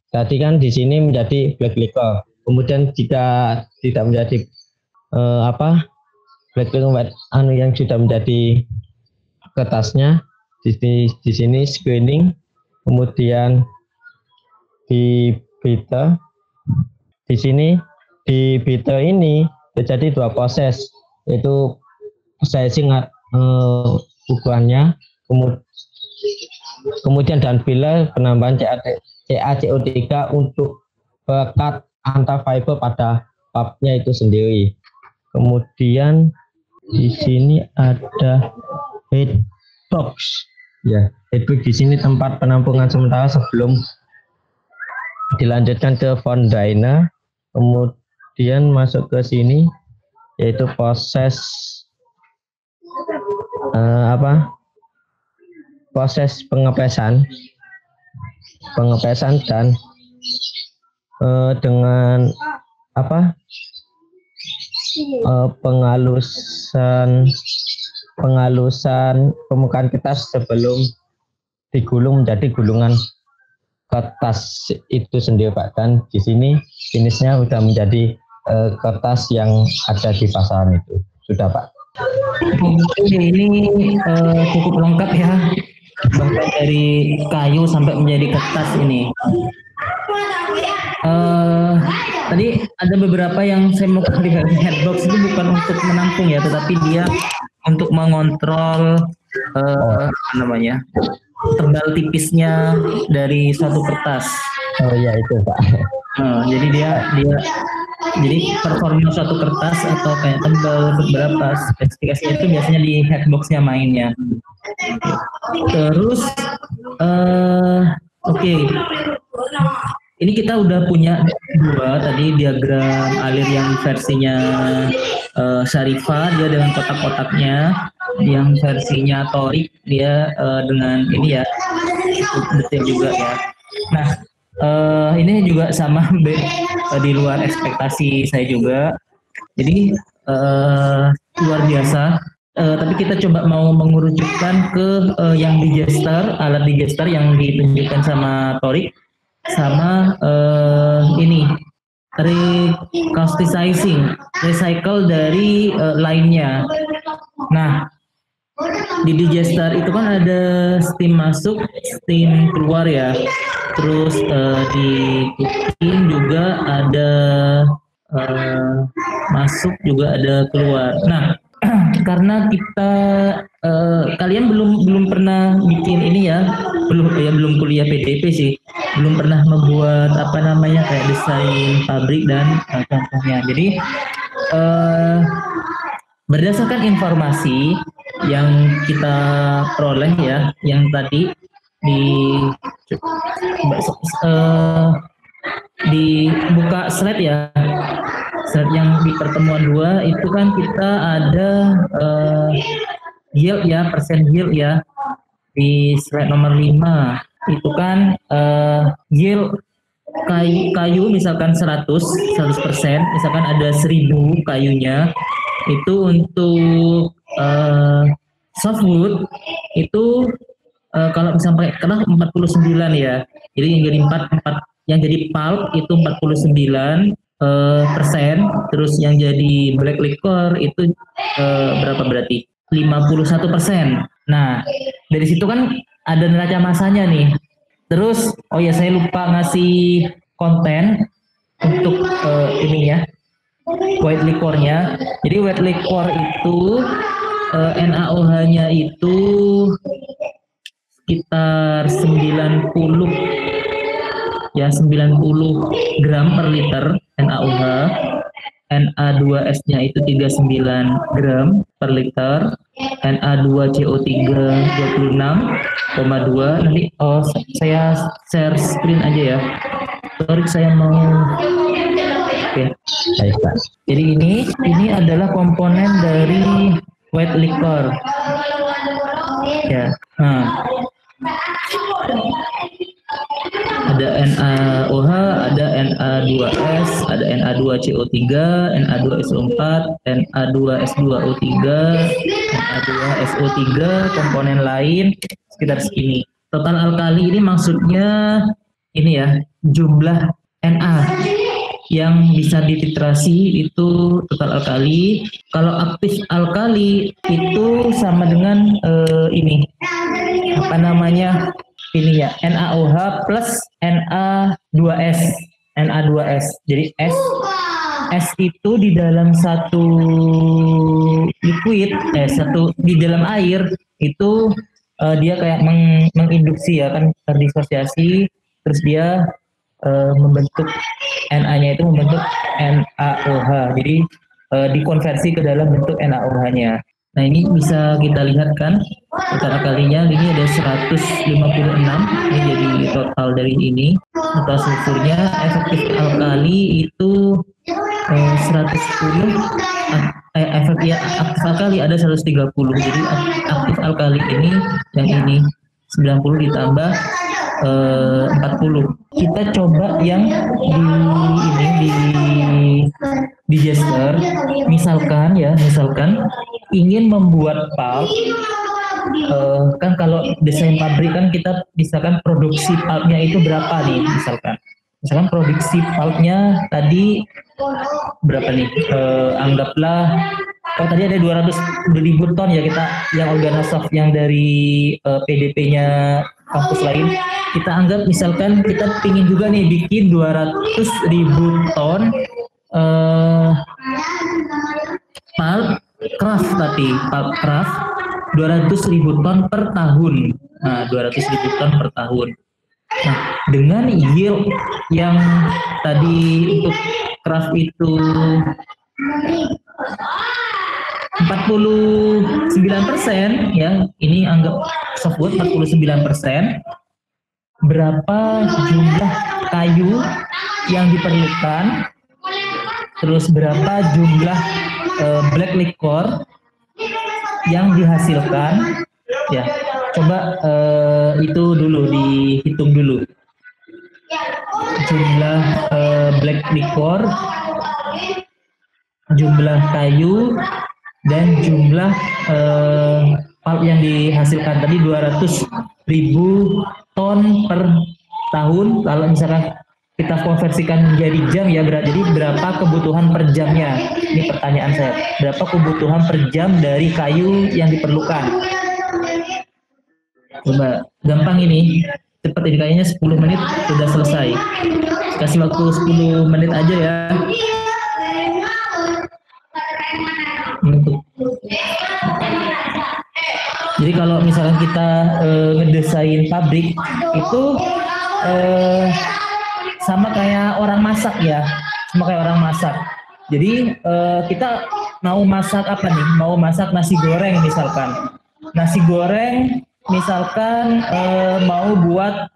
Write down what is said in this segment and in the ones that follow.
Tadi kan di sini menjadi black liquor. Kemudian jika tidak menjadi black liquor yang sudah menjadi kertasnya, di sini screening, kemudian di bitter. Di sini di bitter ini terjadi dua proses, yaitu processing ukurannya, kemudian dan filler penambahan CaCO3 untuk perekat antar fiber pada pulpnya itu sendiri. Kemudian di sini ada head box. Ya, head box di sini tempat penampungan sementara sebelum dilanjutkan ke font dryer. Kemudian masuk ke sini yaitu proses proses pengepresan dan dengan penghalusan permukaan kertas sebelum digulung menjadi gulungan kertas itu sendiri, Pak. Dan di sini jenisnya sudah menjadi kertas yang ada di pasaran itu. Sudah, Pak. Ini cukup lengkap ya, bahkan dari kayu sampai menjadi kertas ini. Tadi ada beberapa yang saya mau klarifikasi. Headbox itu bukan untuk menampung ya, tetapi dia untuk mengontrol tebal tipisnya dari suatu kertas. Oh iya itu, Pak. Jadi jadi performa suatu kertas atau kayak tebal berapa spesifikasinya itu biasanya di headboxnya mainnya. Terus oke. Ini kita udah punya dua tadi diagram alir yang versinya Syarifah, dia dengan kotak-kotaknya, yang versinya Torik dia dengan ini ya detail juga ya. Nah ini juga sama di luar ekspektasi saya juga. Jadi luar biasa. Tapi kita coba mau mengerucutkan ke yang digester, alat digester yang ditunjukkan sama Torik, sama ini recasticizing, recycle dari lainnya. Nah, di digester itu kan ada steam masuk, steam keluar ya. Terus di cooking juga ada masuk juga ada keluar. Nah, karena kita kalian belum pernah bikin ini ya, belum kuliah PDP sih, belum pernah membuat kayak desain pabrik dan contohnya. Jadi berdasarkan informasi yang kita peroleh ya, yang tadi dibuka slide ya, slide yang di pertemuan 2 itu kan kita ada yield ya, persen yield ya, di slide nomor 5 itu kan yield kayu misalkan 100%, misalkan ada 1000 kayunya, itu untuk softwood itu kalau misalnya kerah 49 ya, jadi yang jadi pulp itu 49%, terus yang jadi black liquor itu berapa berarti? 51%. Nah, dari situ kan ada neraca masanya nih. Terus, oh ya saya lupa ngasih konten untuk ini ya, white liquornya. Jadi white liquor itu NaOH-nya itu sekitar 90 gram per liter NaOH. Na2S-nya itu 39 gram per liter, Na2CO3 26,2. Nanti saya share screen aja ya. Sorry, saya mau oke. Baik, Pak. Jadi ini adalah komponen dari white liquor. Ya. Nah. Ada NaOH, ada Na2S, ada Na2CO3, Na2SO4, Na2S2O3, Na2SO3, komponen lain sekitar segini. Total alkali ini maksudnya ini ya, jumlah Na yang bisa dititrasi itu total alkali. Kalau aktif alkali itu sama dengan ini apa namanya ini ya, NaOH plus Na2S. Na2S. Jadi S itu di dalam satu liquid, satu di dalam air itu dia kayak menginduksi ya kan, terdisosiasi, terus dia membentuk Na-nya itu membentuk NaOH. Jadi dikonversi ke dalam bentuk NaOH-nya. Nah, ini bisa kita lihat kan total alkalinya ini ada 156. Ini jadi total dari ini. Total sulfurnya efektif alkali itu 110. Efek ya aktif alkali ada 130. Jadi aktif alkali ini yang ini 90 ditambah 40. Kita coba yang di Jester, misalkan ingin membuat pulp, kan kalau desain pabrik kan kita misalkan produksi pulpnya itu berapa nih, misalkan produksi pulpnya tadi berapa nih, anggaplah tadi ada 200.000 ton ya, kita yang Organosoft yang dari PDP-nya kampus lain, kita anggap misalkan kita pingin juga nih bikin 200.000 ton pulp craft, tapi pulp craft 200.000 ton per tahun. Nah, 200.000 ton per tahun. Nah, dengan yield yang tadi untuk craft itu 49% ya, ini anggap softwood 49%. Berapa jumlah kayu yang diperlukan, terus berapa jumlah black liquor yang dihasilkan ya, coba itu dulu dihitung dulu jumlah black liquor, jumlah kayu, dan jumlah pulp yang dihasilkan tadi 200.000 ton per tahun. Kalau misalkan kita konversikan menjadi jam ya, jadi berapa kebutuhan per jamnya? Ini pertanyaan saya. Berapa kebutuhan per jam dari kayu yang diperlukan? Coba, gampang ini. Cepat ini, kayaknya 10 menit sudah selesai. Kasih waktu 10 menit aja ya. Jadi kalau misalnya kita ngedesain pabrik itu sama kayak orang masak ya, Jadi kita mau masak apa nih? Mau masak nasi goreng misalkan. Mau buat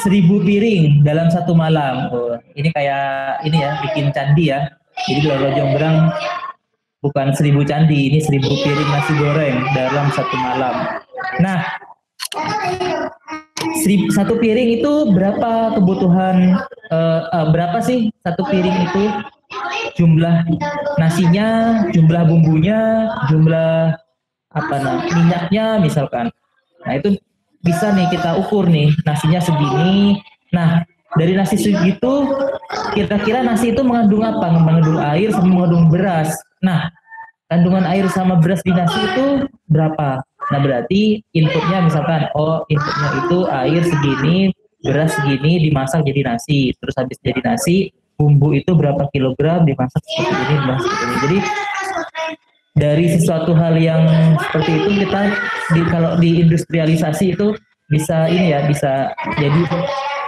1000 piring dalam satu malam. Ini kayak ini ya, bikin candi ya. Jadi kalau Jonggrang bukan 1000 candi, ini 1000 piring nasi goreng dalam satu malam. Nah, satu piring itu berapa kebutuhan, berapa sih satu piring itu? Jumlah nasinya, jumlah bumbunya, jumlah minyaknya misalkan. Nah, itu bisa nih kita ukur nih, nasinya segini. Nah, dari nasi segitu, kira-kira nasi itu mengandung apa? Mengandung air sama mengandung beras. Nah, kandungan air sama beras di nasi itu berapa? Nah, berarti inputnya misalkan, inputnya itu air segini, beras segini, dimasak jadi nasi. Terus habis jadi nasi, bumbu itu berapa kilogram, dimasak seperti ini, dimasak seperti ini. Jadi, dari sesuatu hal yang seperti itu, kita kalau di industrialisasi itu bisa bisa jadi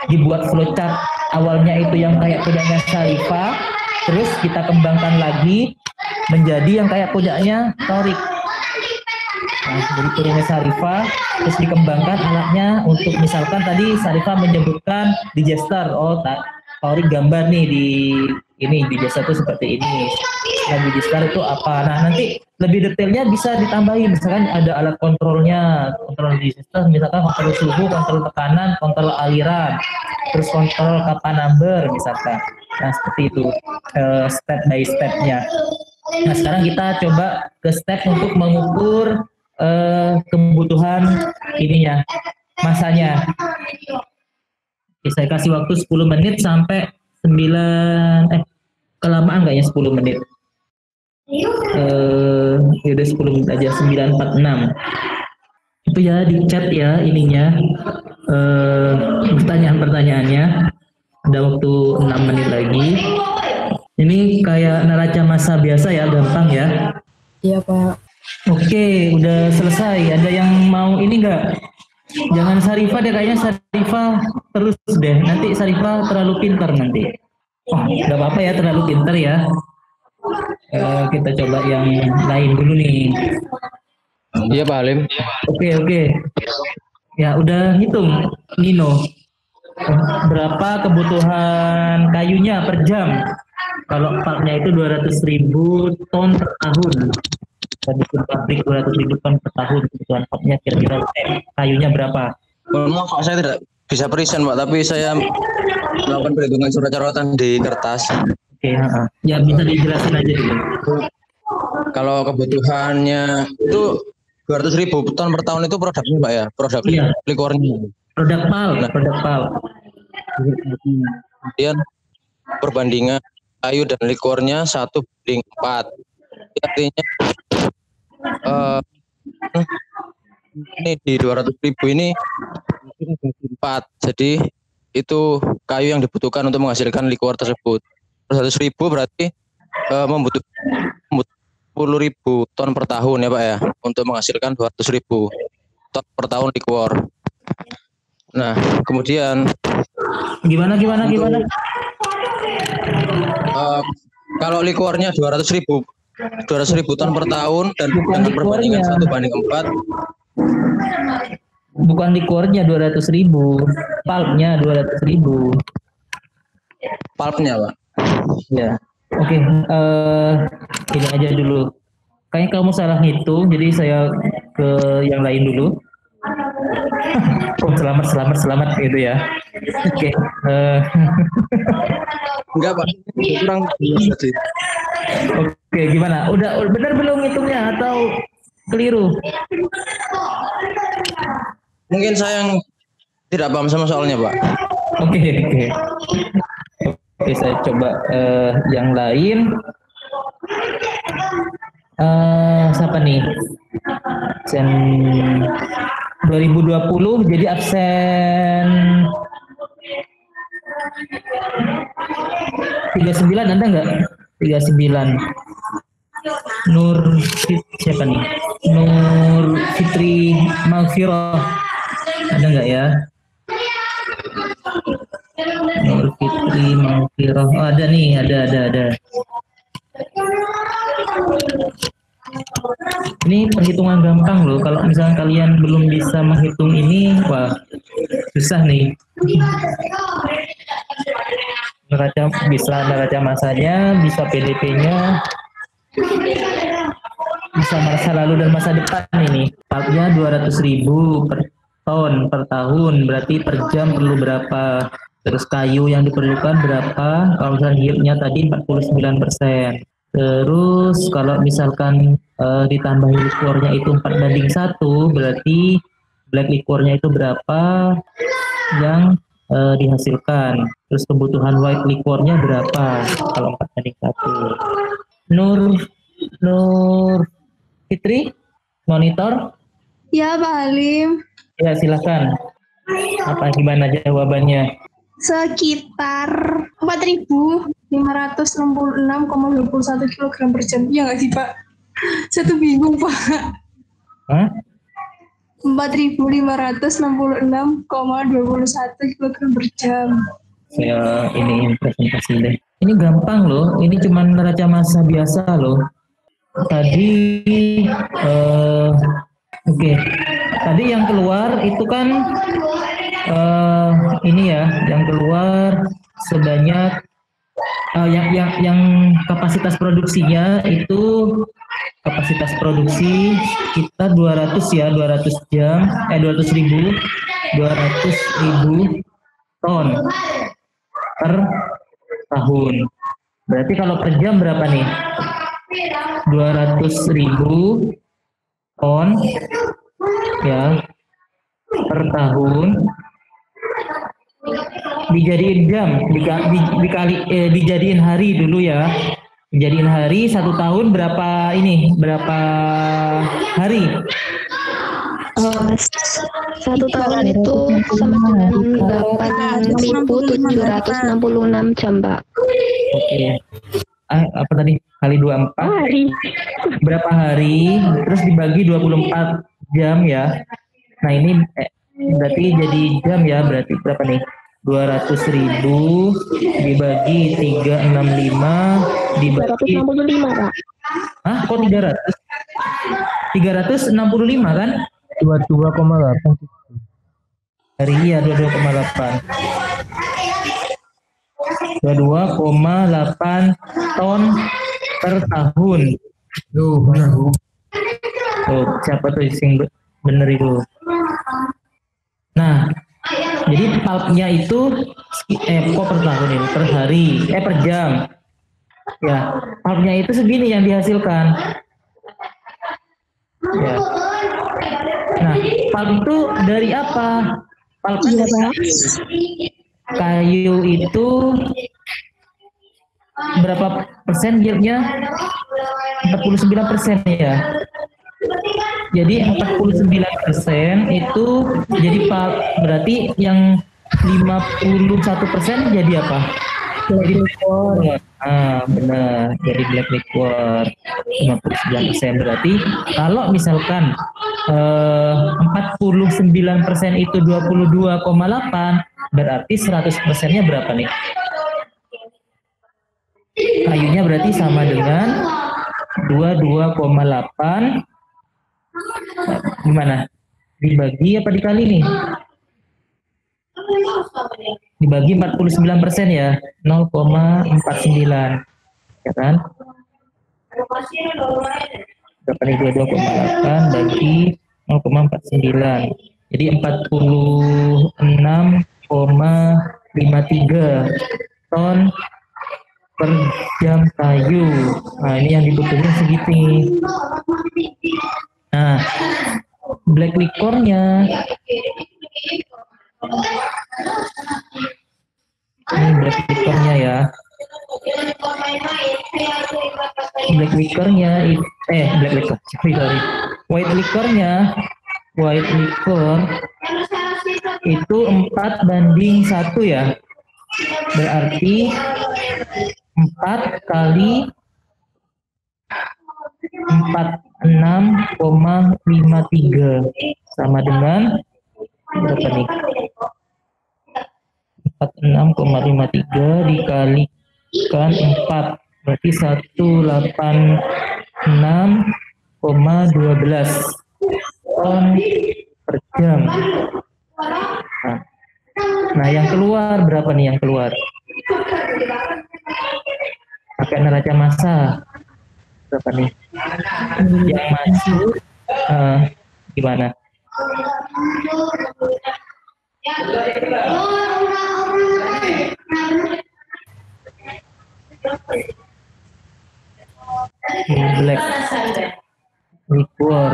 dibuat flowchart. Awalnya itu yang kayak punyanya Syarifah, terus kita kembangkan lagi menjadi yang kayak punyanya Thorik. Nah, jadi punyanya Syarifah, terus dikembangkan alatnya untuk misalkan tadi Syarifah menyebutkan di Jester, Thorik gambar nih di Jester itu seperti ini. Nah, di Jester itu apa? Nah, nanti lebih detailnya bisa ditambahin, misalkan ada alat kontrolnya, kontrol di Jester, misalkan kontrol suhu, kontrol tekanan, kontrol aliran, terus kontrol kapal number misalkan. Nah, seperti itu step by stepnya. Nah, sekarang kita coba ke step untuk mengukur kebutuhan ininya, masanya. Saya kasih waktu 10 menit sampai 9, kelamaan nggak ya 10 menit? Udah 10 menit aja, 9.46. Itu ya di chat ya ininya, pertanyaan-pertanyaannya. Ada waktu 6 menit lagi. Ini kayak neraca massa biasa ya, gampang ya. Iya Pak. Oke, udah selesai. Ada yang mau ini nggak? Jangan Sarifah deh, kayaknya Sarifah terus deh. Nanti Sarifah terlalu pintar nanti. Oh, nggak apa-apa ya, terlalu pintar ya. Kita coba yang lain dulu nih. Iya Pak Halim. Oke. Ya udah hitung, Nino. Berapa kebutuhan kayunya per jam? Kalau pulpnya itu 200.000 ton per tahun. Dan bikin pabrik 200.000 ton per tahun, kebutuhan pulpnya kira-kira kayunya berapa? Maaf Pak, saya tidak bisa present Pak, tapi saya melakukan perhitungan surat catatan di kertas. Oke, ya bisa dijelasin aja dulu. Kalau kebutuhannya itu 200.000 ton per tahun itu produknya Pak ya, produk likornya. Produk pulp. Kemudian perbandingan kayu dan likornya 1:4. Artinya ini di 200.000 ini 4. Jadi itu kayu yang dibutuhkan untuk menghasilkan likor tersebut. 100.000 berarti membutuhkan 10.000 ton per tahun ya Pak ya, untuk menghasilkan 200.000 ton per tahun likor. Nah, kemudian gimana? Kalau likornya 200.000 ton per tahun dan dengan perbandingan 1:4. Bukan likornya 200.000, pulpnya 200.000. Pulpnya Pak. Ya, oke. Ini aja dulu. Kayaknya kamu salah ngitung, jadi saya ke yang lain dulu. Oh, selamat gitu ya. Oke. Enggak Pak, kurang tadi. Oke, gimana? Udah benar belum ngitungnya atau keliru? Mungkin saya yang tidak paham sama soalnya Pak. Oke, saya coba yang lain. Siapa nih? Absen 2020 jadi absen 39 ada nggak? 39. Siapa nih? Nur Fitri Maghfirah ada nggak ya? Nur Fitri Maghfirah, oh, ada nih, ada. Ini perhitungan gampang loh. Kalau misalnya kalian belum bisa menghitung ini, wah susah nih. Neraca masanya, bisa PDP-nya, bisa masa lalu dan masa depan ini. Pulpnya 200.000 per ton per tahun, berarti per jam perlu berapa? Terus kayu yang diperlukan berapa? Kalau misalnya yieldnya tadi 49%. Terus kalau misalkan ditambah liquornya itu 4:1, berarti black liquornya itu berapa yang dihasilkan. Terus kebutuhan white liquornya berapa kalau 4:1. Nur Fitri, monitor? Ya Pak Halim. Ya silakan. Gimana jawabannya? Sekitar 4.566,21 kg per jam. Ya nggak sih Pak? Saya tuh bingung Pak. Hah? 4.566,21 kg per jam. Saya ini presentasi deh. Ini gampang loh. Ini cuma neraca massa biasa loh. Tadi oke. Tadi yang keluar itu kan ini ya, yang keluar sebanyak yang kapasitas produksinya itu kapasitas produksi kita 200.000 ton per tahun. Berarti kalau per jam berapa nih? 200.000 ton ya per tahun dijadiin jam, dijadiin hari dulu ya. Dijadiin hari 1 tahun berapa ini? Berapa hari? 1 tahun itu sama dengan 8.766 jam, Pak. Oke. Apa tadi? Kali 24. Hari. Berapa hari? Terus dibagi 24 jam ya. Nah ini berarti jadi jam ya. Berarti berapa nih? 200.000 dibagi 365 dibagi 365, Pak. Hah? Kok 300? 365 kan? 22,8. Hari iya 22,8. 22,8 ton per tahun. Benar. Tuh, siapa tuh yang bener itu? Nah, jadi pulpnya itu kok per tahun ini, per hari, per jam. Ya, pulpnya itu segini yang dihasilkan. Ya. Nah, pulp itu dari apa? Pulp dari kayu itu berapa persen yieldnya? 49% ya. Jadi 49% itu jadi pulp, berarti yang 51% jadi apa? Jadi liquor. Benar, jadi black liquor 59%. Berarti kalau misalkan 49% itu 22,8, berarti 100%-nya berapa nih? Kayunya berarti sama dengan 22,8 gimana? Dibagi apa dikali nih? Dibagi 49% ya, 0,49. Ya kan? Berapa nih? 22,8 bagi 0,49. Jadi 46,53 ton per jam kayu. Nah, ini yang dibutuhkan segitu. Nah, black liquornya ini black liquornya ya. Black liquornya white liquornya, white liquor itu 4:1 ya. Berarti 4 kali 46,53 sama dengan berapa nih? 46,53 dikalikan 4 berarti 186,12 ton per jam. Nah, yang keluar berapa nih yang keluar? Pakai neraca massa berapa nih? Yang masuk gimana? Black liquor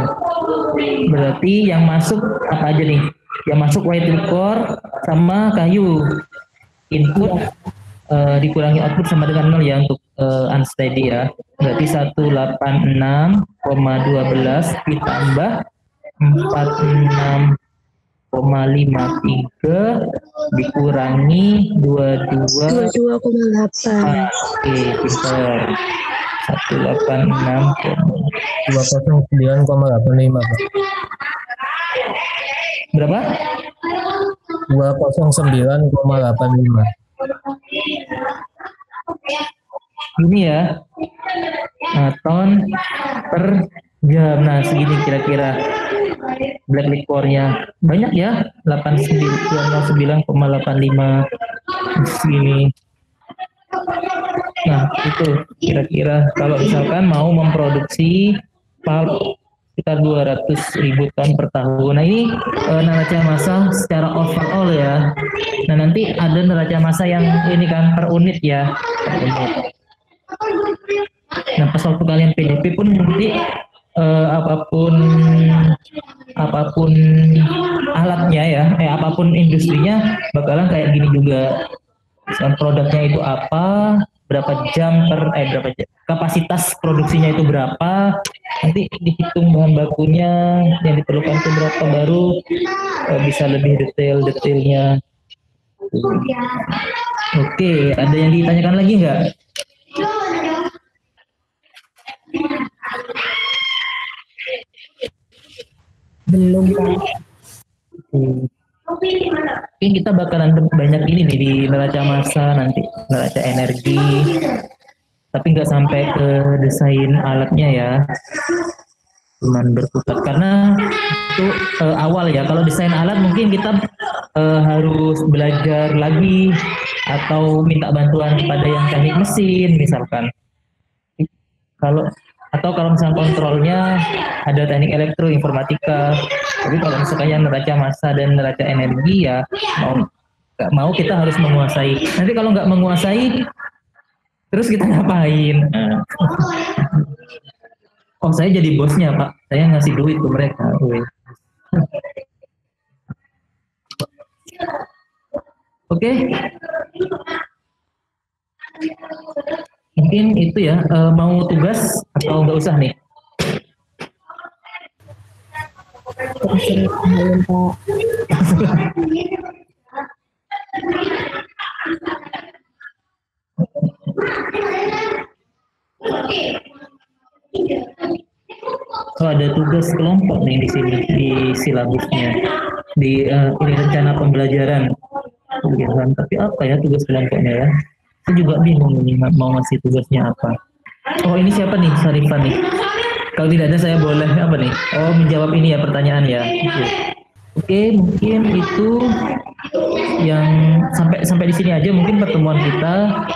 berarti yang masuk apa aja nih? Yang masuk white liquor sama kayu. Input dikurangi output sama dengan 0 ya untuk unsteady ya. Berarti 186,12 ditambah 46,53 dikurangi 22,8. Oke, pinter. 209,85, Pak. Berapa? 209,85. Ini ya. Nah, ton per jam. Nah, segini kira-kira black liquornya. Banyak ya, 89,85 di sini. Nah, itu kira-kira kalau misalkan mau memproduksi pulp sekitar 200.000 ton per tahun. Nah, ini neraca massa secara overall ya. Nah, nanti ada neraca massa yang ini kan per unit ya. Per unit. Nah, pas waktu kalian PDP pun nanti apapun apapun alatnya ya, apapun industrinya bakalan kayak gini juga. Misalkan produknya itu apa, berapa jam kapasitas produksinya itu berapa, nanti dihitung bahan bakunya yang diperlukan itu berapa, baru bisa lebih detailnya. Oke, ada yang ditanyakan lagi nggak? Belum, Pak. Mungkin kita bakalan banyak ini nih di neraca massa nanti, neraca energi, tapi nggak sampai ke desain alatnya ya, cuman berkutat karena itu awal ya. Kalau desain alat mungkin kita harus belajar lagi atau minta bantuan kepada yang teknik mesin misalkan. Kalau misalnya kontrolnya ada teknik elektro, informatika. Tapi kalau misalnya neraca massa dan neraca energi ya nggak mau kita harus menguasai. Nanti kalau nggak menguasai, terus kita ngapain? Oh, saya jadi bosnya, Pak. Saya ngasih duit ke mereka. Oke. Mungkin itu ya, mau tugas atau nggak usah nih? Oh, ada tugas kelompok nih di sini di silabusnya, di ini rencana pembelajaran. Tapi apa ya tugas kelompoknya ya? Saya juga bingung nih mau ngasih tugasnya apa. Oh, ini siapa nih, Sarifan nih? Kalau tidak ada saya boleh apa nih? Oh, menjawab ini ya pertanyaan ya. Oke, mungkin itu yang sampai di sini aja mungkin pertemuan kita.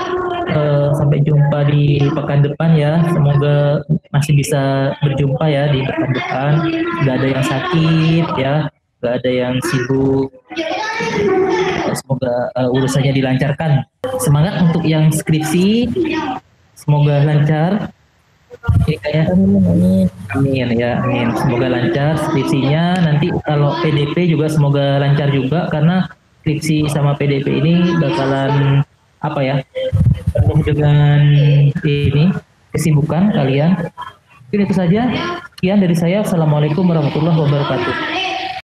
Sampai jumpa di pekan depan ya. Semoga masih bisa berjumpa ya di pekan depan. Gak ada yang sakit ya, gak ada yang sibuk. Semoga urusannya dilancarkan. Semangat untuk yang skripsi, semoga lancar. Amin ya, amin. Semoga lancar skripsinya. Nanti kalau PDP juga semoga lancar juga, karena skripsi sama PDP ini bakalan apa ya, penuh dengan ini kesibukan kalian. Mungkin itu saja. Sekian dari saya. Assalamualaikum warahmatullahi wabarakatuh.